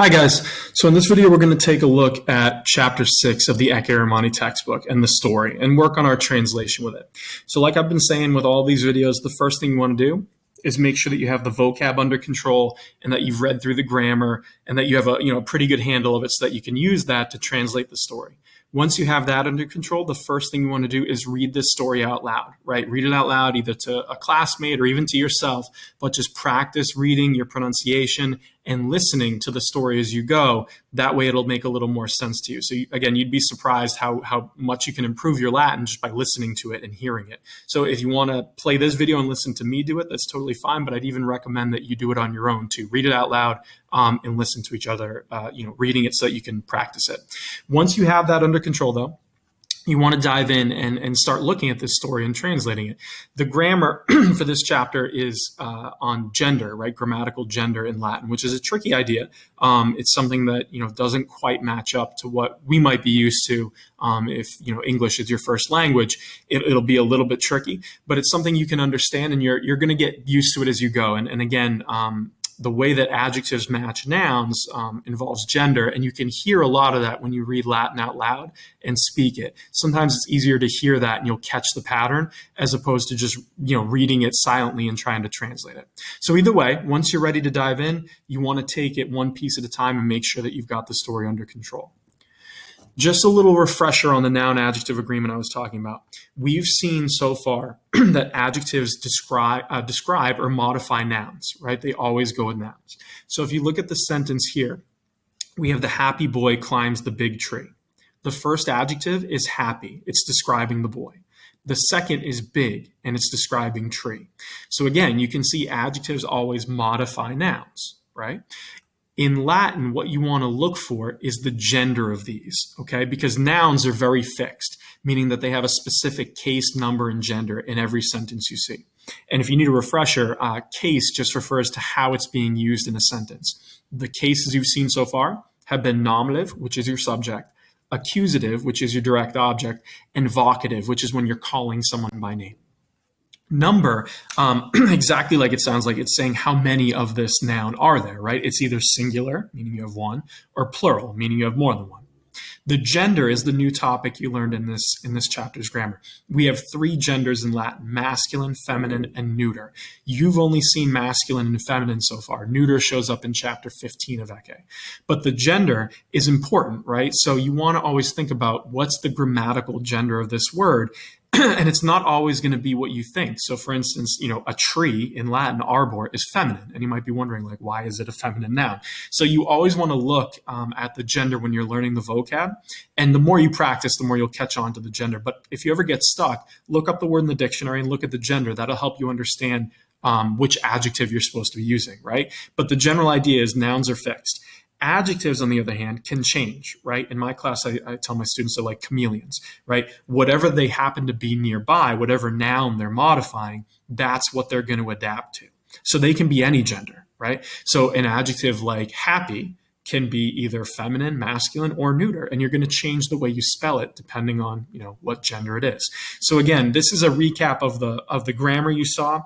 Hi guys, so in this video we're going to take a look at chapter 6 of the Ecce Romani textbook and the story and work on our translation with it. So like I've been saying with all these videos, the first thing you want to do is make sure that you have the vocab under control and that you've read through the grammar and that you have a pretty good handle of it so that you can use that to translate the story. Once you have that under control, the first thing you want to do is read this story out loud, right? Read it out loud either to a classmate or even to yourself, but just practice reading your pronunciation and listening to the story as you go. That way it'll make a little more sense to you. So again, you'd be surprised how much you can improve your Latin just by listening to it and hearing it. So if you want to play this video and listen to me do it, that's totally fine, but I'd even recommend that you do it on your own too. Read it out loud and listen to each other, reading it so that you can practice it. Once you have that under control though, you want to dive in and start looking at this story and translating it. The grammar for this chapter is on gender, right? Grammatical gender in Latin, which is a tricky idea. It's something that doesn't quite match up to what we might be used to. If English is your first language, it'll be a little bit tricky, but it's something you can understand, and you're going to get used to it as you go. And again, the way that adjectives match nouns involves gender, and you can hear a lot of that when you read Latin out loud and speak it. Sometimes it's easier to hear that and you'll catch the pattern as opposed to just reading it silently and trying to translate it. So either way, once you're ready to dive in, you want to take it one piece at a time and make sure that you've got the story under control. Just a little refresher on the noun-adjective agreement I was talking about. We've seen so far that adjectives describe or modify nouns, right? They always go with nouns. So if you look at the sentence here, we have the happy boy climbs the big tree. The first adjective is happy. It's describing the boy. The second is big, and it's describing tree. So again, you can see adjectives always modify nouns, right? In Latin, what you want to look for is the gender of these, okay? Because nouns are very fixed, meaning that they have a specific case, number, and gender in every sentence you see. And if you need a refresher, case just refers to how it's being used in a sentence. The cases you've seen so far have been nominative, which is your subject, accusative, which is your direct object, and vocative, which is when you're calling someone by name. Number, exactly like it sounds like, it's saying how many of this noun are there, right? It's either singular, meaning you have one, or plural, meaning you have more than one. The gender is the new topic you learned in this chapter's grammar. We have 3 genders in Latin: masculine, feminine, and neuter. You've only seen masculine and feminine so far. Neuter shows up in chapter 15 of Ecce. But the gender is important, right? So you want to always think about what's the grammatical gender of this word. And it's not always going to be what you think. So for instance, a tree in Latin, arbor, is feminine. And you might be wondering, like, why is it a feminine noun? So you always want to look at the gender when you're learning the vocab. And the more you practice, the more you'll catch on to the gender. But if you ever get stuck, look up the word in the dictionary and look at the gender. That'll help you understand which adjective you're supposed to be using, right? But the general idea is nouns are fixed. Adjectives, on the other hand, can change, right? In my class, I tell my students they're like chameleons, right? Whatever they happen to be nearby, whatever noun they're modifying, that's what they're going to adapt to. So they can be any gender, right? So an adjective like happy can be either feminine, masculine, or neuter, and you're going to change the way you spell it depending on what gender it is. So again, this is a recap of the grammar you saw.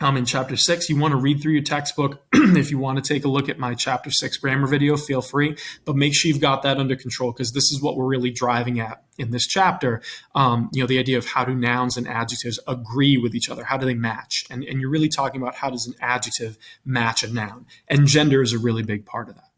In chapter 6, you want to read through your textbook. If you want to take a look at my chapter 6 grammar video, feel free, but make sure you've got that under control, because this is what we're really driving at in this chapter. The idea of how do nouns and adjectives agree with each other? How do they match? And you're really talking about how does an adjective match a noun? And gender is a really big part of that.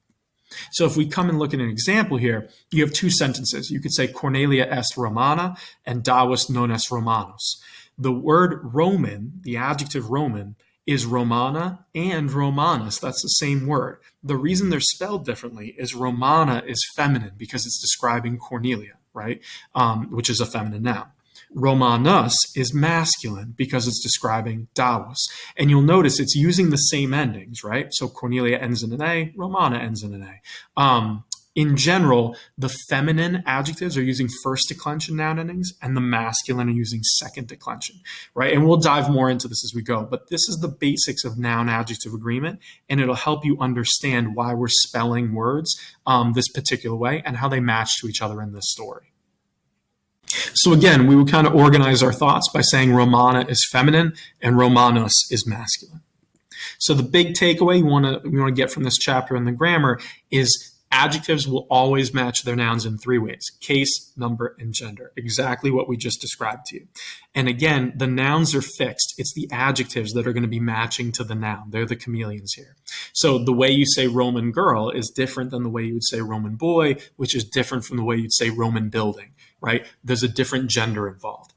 So if we come and look at an example here, you have 2 sentences. You could say Cornelia est Romana and Davus non est Romanos. The word Roman, the adjective Roman, is Romana and Romanus. That's the same word. The reason they're spelled differently is Romana is feminine because it's describing Cornelia, right? Which is a feminine noun. Romanus is masculine because it's describing Davus. And you'll notice it's using the same endings, right? So Cornelia ends in an A, Romana ends in an A. In general, the feminine adjectives are using first declension noun endings, and the masculine are using second declension, right? And we'll dive more into this as we go, but this is the basics of noun-adjective agreement, and it'll help you understand why we're spelling words this particular way and how they match to each other in this story. So again, we would kind of organize our thoughts by saying Romana is feminine and Romanus is masculine. So the big takeaway you want to get from this chapter in the grammar is adjectives will always match their nouns in three ways: case, number, and gender. Exactly what we just described to you. And again, the nouns are fixed. It's the adjectives that are going to be matching to the noun. They're the chameleons here. So the way you say Roman girl is different than the way you would say Roman boy, which is different from the way you'd say Roman building, right? There's a different gender involved.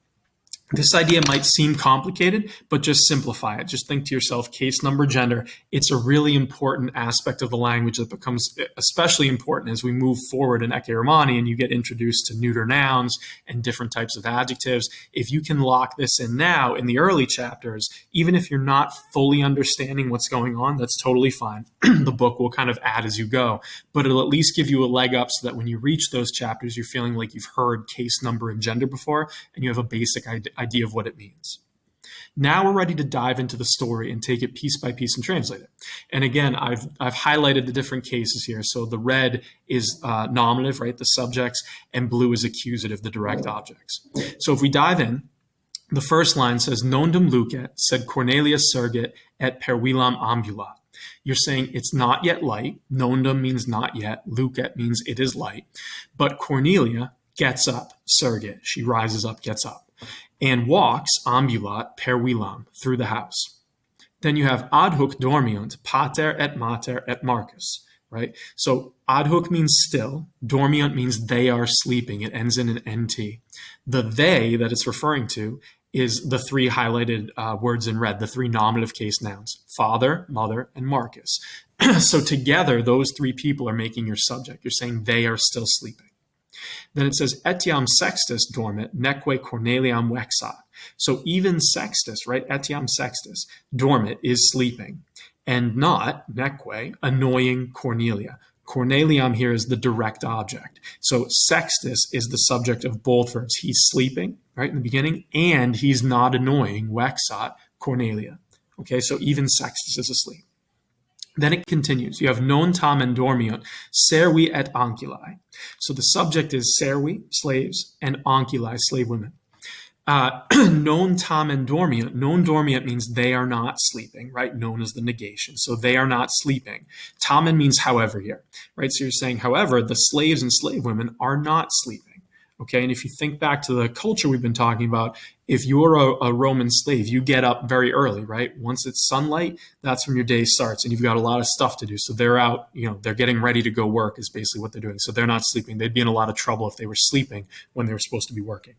This idea might seem complicated, but just simplify it. Just think to yourself, case, number, gender. It's a really important aspect of the language that becomes especially important as we move forward in Ecce Romani and you get introduced to neuter nouns and different types of adjectives. If you can lock this in now in the early chapters, even if you're not fully understanding what's going on, that's totally fine. The book will kind of add as you go, but it'll at least give you a leg up so that when you reach those chapters, you're feeling like you've heard case, number, and gender before, and you have a basic idea of what it means. Now we're ready to dive into the story and take it piece by piece and translate it. And again, I've highlighted the different cases here. So the red is nominative, right, the subjects, and blue is accusative, the direct objects. So if we dive in, the first line says, Nondum lucet, sed Cornelia surgit et per villam ambulat. You're saying it's not yet light. Nondum means not yet. Lucet means it is light. But Cornelia gets up, surgit. She rises up, gets up, and walks, ambulat, per villam, through the house. Then you have ad hoc dormiunt, pater et mater et Marcus, right? So ad hoc means still, dormiunt means they are sleeping. It ends in an NT. The they that it's referring to is the three highlighted words in red, the three nominative case nouns, father, mother, and Marcus. So together, those three people are making your subject. You're saying they are still sleeping. Then it says, etiam sextus dormit, neque Corneliam vexat. So even Sextus, right, etiam sextus, dormit is sleeping, and not, neque, annoying Cornelia. Corneliam here is the direct object. So Sextus is the subject of both verbs. He's sleeping, right, in the beginning, and he's not annoying, vexat, Cornelia. Okay, so even Sextus is asleep. Then it continues. You have non tamen dormiunt, servi et anculae. So the subject is servi, slaves, and anculae, slave women. Non tamen dormiunt. Non dormiunt means they are not sleeping, right? Non is the negation. So they are not sleeping. Tamen means however here, right? So you're saying, however, the slaves and slave women are not sleeping. Okay, and if you think back to the culture we've been talking about, if you're a Roman slave, you get up very early, right? Once it's sunlight, that's when your day starts, and you've got a lot of stuff to do. So they're out, they're getting ready to go work is basically what they're doing. So they're not sleeping. They'd be in a lot of trouble if they were sleeping when they were supposed to be working.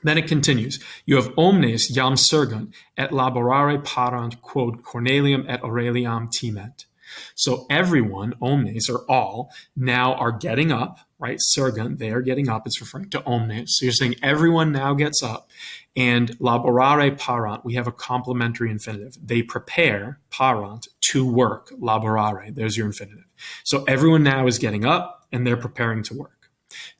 Then it continues. You have omnes jam surgunt et laborare parant quod Cornelium et Aureliam timent. So everyone, omnes, or all, now are getting up, right? Surgunt, they are getting up. It's referring to omnes. So you're saying everyone now gets up. And laborare parant, we have a complementary infinitive. They prepare, parant, to work, laborare. There's your infinitive. So everyone now is getting up and they're preparing to work.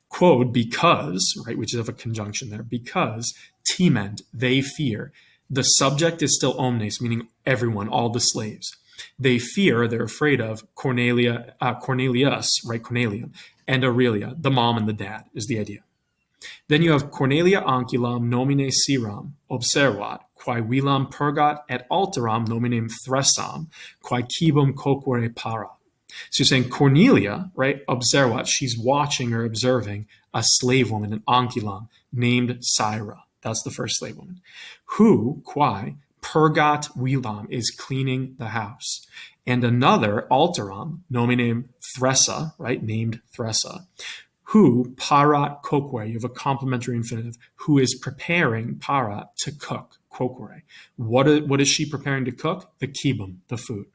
Quod, because, right, which is of a conjunction there, because timent, they fear. The subject is still omnes, meaning everyone, all the slaves. They fear, they're afraid of Cornelius, right, Cornelium, and Aurelia, the mom and the dad, is the idea. Then you have Cornelia anculam nomine siram, observat, quae villam purgat et alteram nominem thressam, quae cibum coquere para. So you're saying Cornelia, right, observat, she's watching or observing a slave woman, an anculam, named Syra. That's the first slave woman. Who, quae, purgat villam, is cleaning the house. And another, alteram, nominem thressa, right, named Thressa, who, parat coquere, you have a complementary infinitive, who is preparing, parat, to cook, coquere. What is she preparing to cook? The kibum, the food.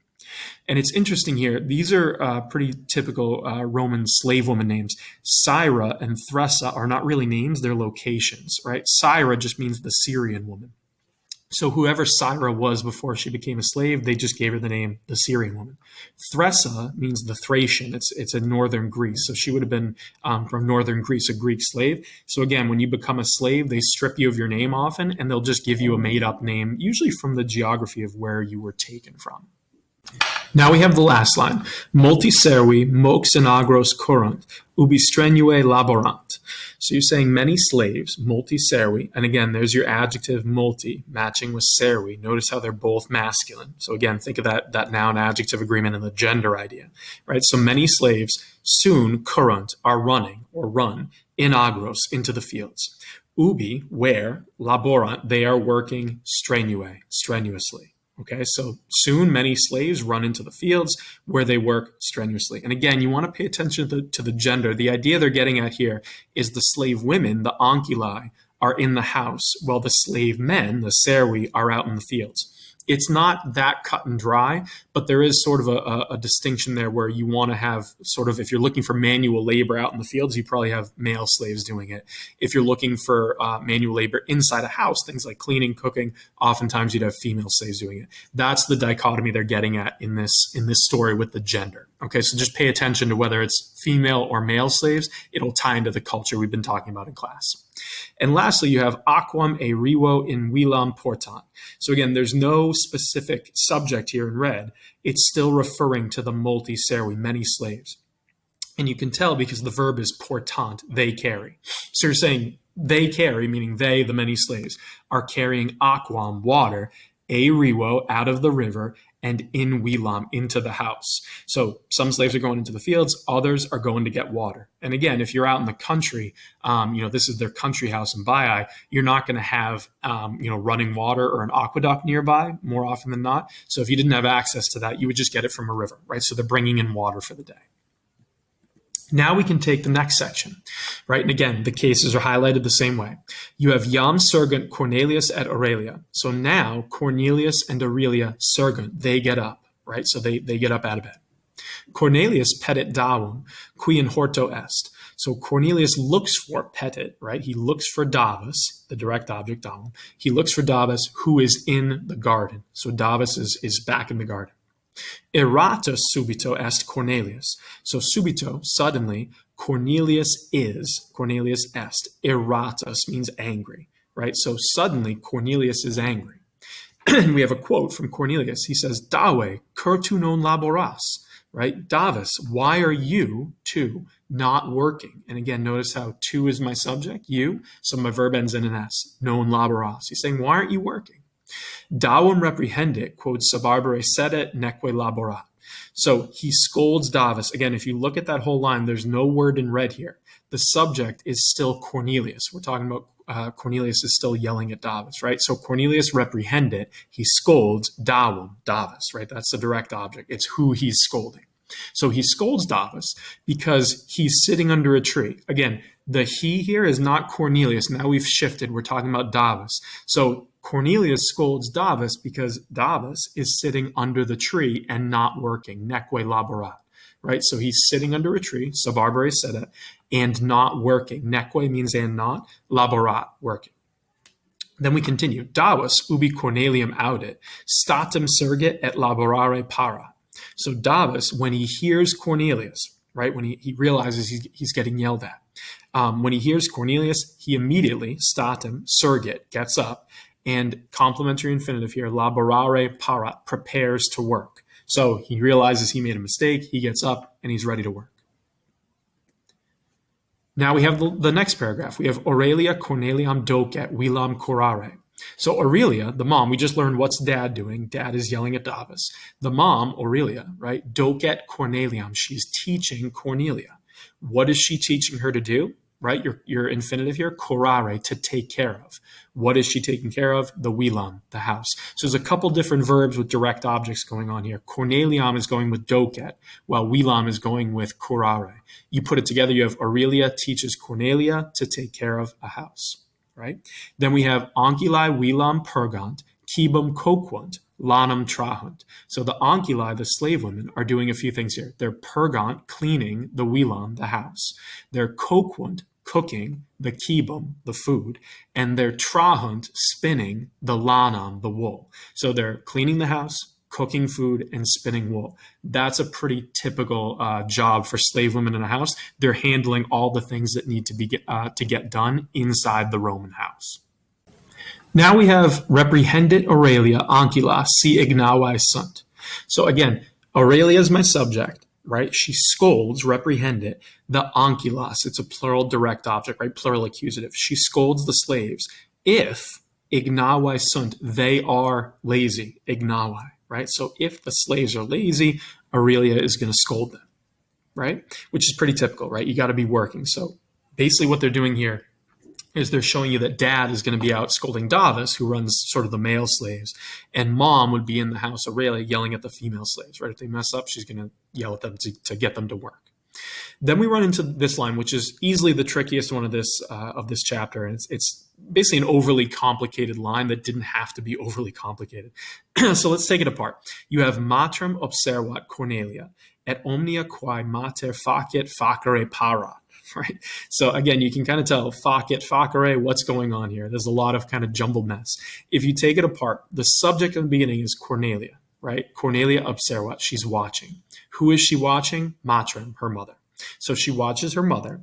And it's interesting here, these are pretty typical Roman slave woman names. Syra and Thressa are not really names, they're locations, right? Syra just means the Syrian woman. So whoever Syra was before she became a slave, they just gave her the name, the Syrian woman. Thressa means the Thracian. It's in northern Greece. So she would have been from northern Greece, a Greek slave. So again, when you become a slave, they strip you of your name often, and they'll just give you a made-up name, usually from the geography of where you were taken from. Now we have the last line. Multi servi mox in agros currunt, ubi strenue laborant. So you're saying many slaves, multi servi, and again, there's your adjective multi, matching with servi. Notice how they're both masculine. So again, think of that noun-adjective agreement and the gender idea, right? So many slaves soon currunt, are running or run in agros, into the fields. Ubi, where, laborant, they are working strenue, strenuously. Okay, so soon many slaves run into the fields where they work strenuously. And again, you want to pay attention to the gender. The idea they're getting at here is the slave women, the anculi, are in the house, while the slave men, the servi, are out in the fields. It's not that cut and dry, but there is sort of a distinction there where you want to have sort of, if you're looking for manual labor out in the fields, you probably have male slaves doing it. If you're looking for manual labor inside a house, things like cleaning, cooking, oftentimes you'd have female slaves doing it. That's the dichotomy they're getting at in this story with the gender. Okay, so just pay attention to whether it's female or male slaves. It'll tie into the culture we've been talking about in class. And lastly, you have aquam e rivo in vilam portant. So again, there's no specific subject here in red. It's still referring to the multi servi, many slaves. And you can tell because the verb is portant, they carry. So you're saying they carry, meaning they, the many slaves, are carrying aquam, water, e rivo, out of the river, and in vilam, into the house. So some slaves are going into the fields, others are going to get water. And again, if you're out in the country, this is their country house in Baiae, you're not going to have, running water or an aqueduct nearby more often than not. So if you didn't have access to that, you would just get it from a river, right? So they're bringing in water for the day. Now we can take the next section, right? And again, the cases are highlighted the same way. You have Jam surgunt Cornelius et Aurelia. So now Cornelius and Aurelia surgunt, they get up, right? So they get up out of bed. Cornelius petit davum, qui in horto est. So Cornelius looks for petit, right? He looks for Davus, the direct object davum. He looks for Davus, who is in the garden. So Davus is back in the garden. Eratus subito est Cornelius. So subito, suddenly, Cornelius est. Eratus means angry, right? So suddenly, Cornelius is angry. And we have a quote from Cornelius. He says, Dawe, cur tu non laboras, right? Davus, why are you, too, not working? And again, notice how tu is my subject, you, so my verb ends in an S, non laboras. He's saying, why aren't you working? Davum reprehendit, quod sabarbare sedet neque laborat. So he scolds Davus. Again, if you look at that whole line, there's no word in red here. The subject is still Cornelius. We're talking about Cornelius is still yelling at Davus, right? So Cornelius reprehendit, he scolds Davum, Davus, right? That's the direct object. It's who he's scolding. So he scolds Davus because he's sitting under a tree. Again, the he here is not Cornelius. Now we've shifted. We're talking about Davus. So Cornelius scolds Davus because Davus is sitting under the tree and not working, neque laborat, right? So he's sitting under a tree, sabarbare sedet, and not working. Neque means and not, laborat, working. Then we continue. Davus ubi Cornelium audit, statum surgit et laborare para. So Davus, when he hears Cornelius, right, when he realizes he's getting yelled at, when he hears Cornelius, he immediately, statum, surgit, gets up, and complementary infinitive here, laborare para, prepares to work. So he realizes he made a mistake, he gets up, and he's ready to work. Now we have the next paragraph. We have Aurelia Corneliam docet vilam curare. So Aurelia, the mom, we just learned what's dad doing. Dad is yelling at Davus. The mom, Aurelia, right, docet Corneliam, she's teaching Cornelia. What is she teaching her to do? Right, your infinitive here, curare, to take care of. What is she taking care of? The vilam, the house. So there's a couple different verbs with direct objects going on here. Corneliam is going with docet, while vilam is going with curare. You put it together, you have Aurelia teaches Cornelia to take care of a house. Right? Then we have anculi vilam purgant, cibum coquunt, lanum trahunt. So the anculi, the slave women, are doing a few things here. They're purgant, cleaning the vilam, the house. They're coquunt, cooking the cibum, the food, and they're trahunt, spinning the lanum, the wool. So they're cleaning the house, cooking food, and spinning wool. That's a pretty typical job for slave women in a house. They're handling all the things that need to get done inside the Roman house. Now we have reprehendit Aurelia ancula si ignavi sunt. So again, Aurelia is my subject, right? She scolds, reprehend it. The ankylos, it's a plural direct object, right? Plural accusative. She scolds the slaves. If ignawai sunt, they are lazy, ignawai, right? So if the slaves are lazy, Aurelia is going to scold them, right? Which is pretty typical, right? You got to be working. So basically what they're doing here is they're showing you that dad is going to be out scolding Davis, who runs sort of the male slaves, and mom would be in the house, Aurelia, yelling at the female slaves, right? If they mess up, she's going to yell at them to get them to work. Then we run into this line, which is easily the trickiest one of this chapter, and it's basically an overly complicated line that didn't have to be overly complicated. So let's take it apart. You have matrem observat Cornelia, et omnia quae mater facit facere parat. Right. So again, you can kind of tell facit, facere, what's going on here. There's a lot of kind of jumbled mess. If you take it apart, the subject in the beginning is Cornelia, right? Cornelia observat, she's watching. Who is she watching? Matrem, her mother. So she watches her mother,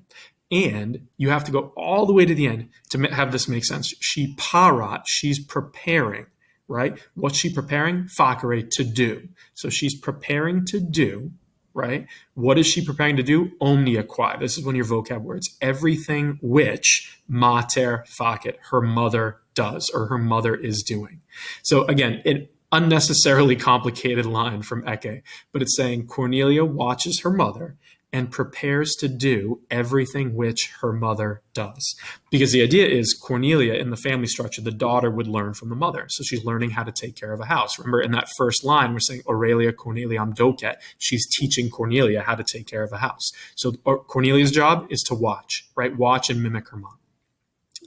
and you have to go all the way to the end to have this make sense. She parat, she's preparing, right? What's she preparing? Facere, to do. So she's preparing to do. Right? What is she preparing to do? Omnia quae. This is one of your vocab words. Everything which mater facit, her mother does, or her mother is doing. So again, an unnecessarily complicated line from Ecce, but it's saying Cornelia watches her mother and prepares to do everything which her mother does. Because the idea is Cornelia, in the family structure, the daughter would learn from the mother. So she's learning how to take care of a house. Remember, in that first line, we're saying Aurelia Corneliam docet. She's teaching Cornelia how to take care of a house. So Cornelia's job is to watch, right? Watch and mimic her mom.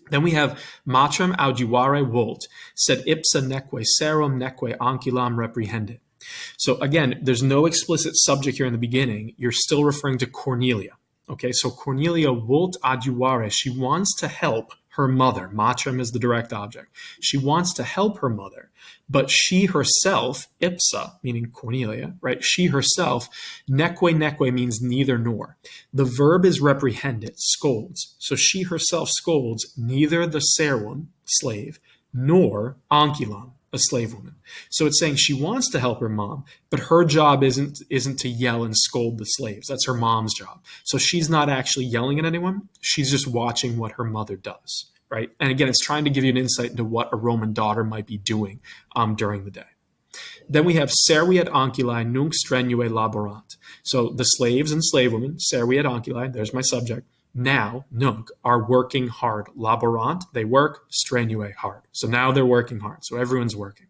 Then we have matrem audiuare vult, sed ipsa neque serum neque anculam reprehendit. So again, there's no explicit subject here in the beginning. You're still referring to Cornelia. Okay, so Cornelia vult adiuare, she wants to help her mother. Matrem is the direct object. She wants to help her mother, but she herself, ipsa, meaning Cornelia, right? She herself, neque means neither nor. The verb is reprehendit, scolds. So she herself scolds neither the serum, slave, nor anculam, a slave woman. So it's saying she wants to help her mom, but her job isn't to yell and scold the slaves. That's her mom's job. So she's not actually yelling at anyone. She's just watching what her mother does, right? And again, it's trying to give you an insight into what a Roman daughter might be doing during the day. Then we have servi et anculae nunc strenue laborant. So the slaves and slave women, servi et anculae, there's my subject, now, nunc, are working hard. Laborant, they work, strenue, hard. So now they're working hard. So everyone's working.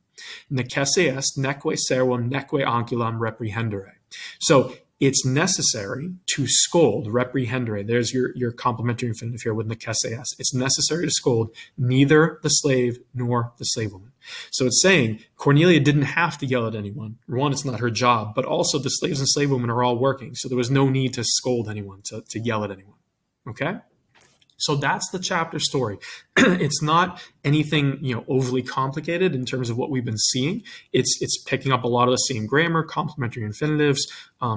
Necesse est neque servum neque anculam reprehendere. So it's necessary to scold, reprehendere. There's your complementary infinitive here with necesse est. It's necessary to scold neither the slave nor the slave woman. So it's saying Cornelia didn't have to yell at anyone. One, it's not her job, but also the slaves and slave women are all working. So there was no need to scold anyone, to yell at anyone. Okay, so that's the chapter story. It's not anything overly complicated in terms of what we've been seeing. It's picking up a lot of the same grammar, complementary infinitives,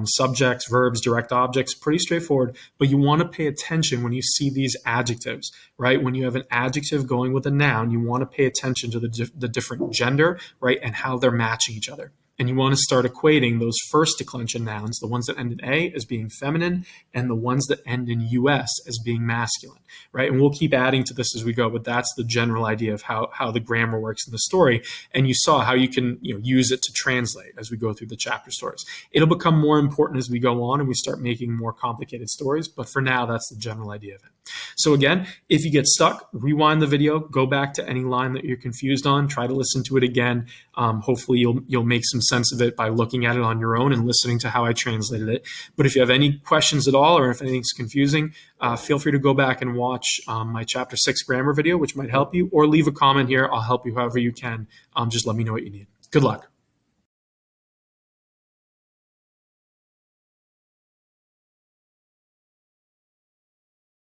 subjects, verbs, direct objects. Pretty straightforward. But you want to pay attention when you see these adjectives, right? When you have an adjective going with a noun, you want to pay attention to the different gender, right, and how they're matching each other. And you want to start equating those first declension nouns, the ones that end in A, as being feminine, and the ones that end in US as being masculine, right? And we'll keep adding to this as we go, but that's the general idea of how the grammar works in the story. And you saw how you can use it to translate as we go through the chapter stories. It'll become more important as we go on and we start making more complicated stories, but for now, that's the general idea of it. So again, if you get stuck, rewind the video, go back to any line that you're confused on, try to listen to it again. Hopefully you'll make some sense of it by looking at it on your own and listening to how I translated it. But if you have any questions at all, or if anything's confusing, feel free to go back and watch my chapter 6 grammar video, which might help you, or leave a comment here. I'll help you however you can. Just let me know what you need. Good luck.